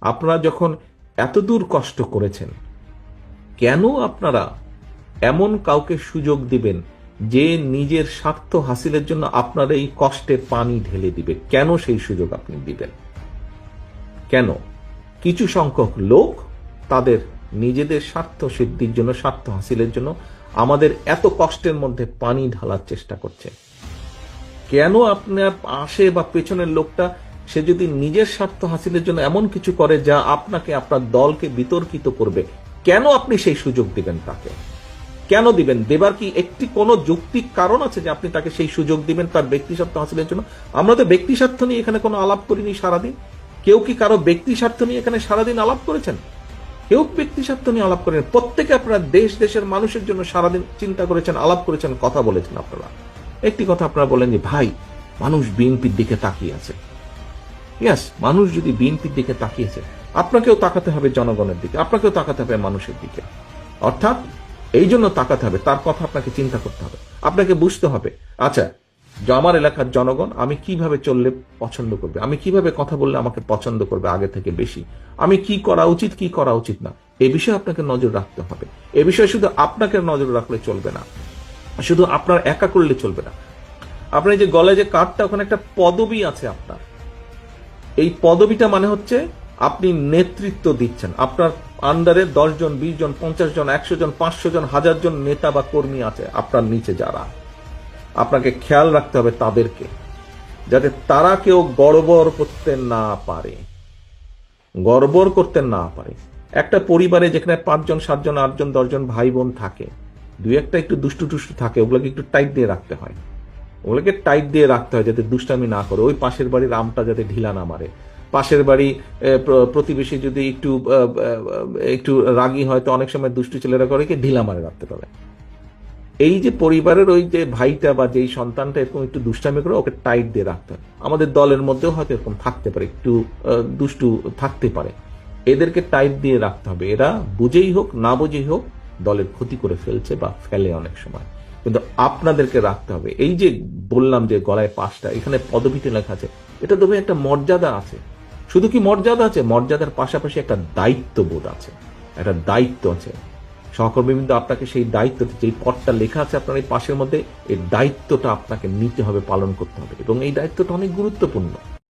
আপনারা যখন এতদূর কষ্ট করেছেন, কেন আপনারা এমন কাউকে সুযোগ দিবেন যে নিজের স্বার্থ হাসিলের জন্য আপনার এই কষ্টের পানি ঢেলে দিবে? কেন সেই সুযোগ আপনি দিবেন? কেন? কিছু সংখ্যক লোক তাদের নিজেদের স্বার্থ সিদ্ধির জন্য, স্বার্থ হাসিলের জন্য আমাদের এত কষ্টের মধ্যে পানি ঢালার চেষ্টা করছে। কেন আপনার পাশে বা পেছনের লোকটা সে যদি নিজের স্বার্থ হাসিলের জন্য এমন কিছু করে যা আপনাকে, আপনার দলকে বিতর্কিত করবে, কেন আপনি সেই সুযোগ দিবেন তাকে? কেন দিবেন? দেবার কি একটি কোনো যৌক্তিক কারণ আছে যে আপনি তাকে সেই সুযোগ দিবেন তার ব্যক্তি স্বার্থ হাসিলের জন্য? আমরা তো ব্যক্তি স্বার্থ নিয়ে এখানে কোনো আলাপ করিনি সারাদিন। কেউ কি কারো ব্যক্তি স্বার্থ নিয়ে এখানে সারাদিন আলাপ করেছেন? কেউ ব্যক্তি স্বার্থ নিয়ে আলাপ করেন? প্রত্যেকে আপনারা দেশ, দেশের মানুষের জন্য সারাদিন চিন্তা করেছেন, আলাপ করেছেন, কথা বলেছেন। আপনারা একটি কথা আপনারা বলেন যে ভাই, মানুষ বিএনপির দিকে তাকিয়ে আছে। ইয়াস, মানুষ যদি বিএনপির দিকে তাকিয়েছে, আপনাকেও তাকাতে হবে জনগণের দিকে, আপনাকেও তাকাতে হবে মানুষের দিকে। অর্থাৎ এই জন্য তাকাতে হবে, তার কথা আপনাকে চিন্তা করতে হবে, আপনাকে বুঝতে হবে আচ্ছা আমার এলাকার জনগণ আমি কিভাবে চললে পছন্দ করবে, আমি কিভাবে কথা বললে আমাকে পছন্দ করবে আগে থেকে বেশি, আমি কি করা উচিত কি করা উচিত না, এ বিষয়ে আপনাকে নজর রাখতে হবে। এ বিষয়ে শুধু আপনাকে নজর রাখলে চলবে না, শুধু আপনার একা করলে চলবে না। আপনার যে গলায় যে কার্ডটা, ওখানে একটা পদবি আছে আপনার। এই পদবিটা মানে হচ্ছে আপনি নেতৃত্ব দিচ্ছেন। আপনার আন্ডারে 10 জন, 20 জন, 50 জন, 100 জন, 500 জন, 1000 জন নেতা বা কর্মী আছে আপনার নিচে যারা। আপনাকে খেয়াল রাখতে হবে তাদেরকে, যাতে তারা কেউ গড়বড় করতে না পারে, গড়বড় করতে না পারে। একটা পরিবারে যেখানে 5 জন, 7 জন, 8 জন, 10 জন ভাই বোন থাকে, দুই একটা একটু দুষ্টু টুষ্টু থাকে, ওগুলোকে একটু টাইট দিয়ে রাখতে হয়। ওগুলোকে টাইট দিয়ে রাখতে হয় যাতে দুষ্টামি না করে, ওই পাশের বাড়ির আমটা যাতে ঢিলা না মারে। পাশের বাড়ি প্রতিবেশী যদি একটু একটু রাগী হয়, তো অনেক সময় দুষ্টু ছেলেরা করে কি ঢিলা মারে রাখতে পারে। এই যে পরিবারের ওই যে ভাইটা বা যেই সন্তানটা এরকম একটু দুষ্টামি করে, ওকে টাইট দিয়ে রাখতে হয়। আমাদের দলের মধ্যেও হয়তো এরকম থাকতে পারে, একটু দুষ্টু থাকতে পারে, এদেরকে টাইট দিয়ে রাখতে হবে। এরা বুঝেই হোক না বুঝেই হোক দলের ক্ষতি করে ফেলছে বা ফেলে অনেক সময়, কিন্তু আপনাদেরকে রাখতে হবে। এই যে বললাম যে গলায় 5টা, এখানে পদবিতে লেখা আছে, এটা তবে একটা মর্যাদা আছে। শুধু কি মর্যাদা আছে? মর্যাদার পাশাপাশি একটা দায়িত্ববোধ আছে, একটা দায়িত্ব আছে। সহকর্মীবৃন্দ, আপনাকে সেই দায়িত্ব, যেই পদটা লেখা আছে আপনার এই পাশের মধ্যে, এই দায়িত্বটা আপনাকে নিতে হবে, পালন করতে হবে, এবং এই দায়িত্বটা অনেক গুরুত্বপূর্ণ।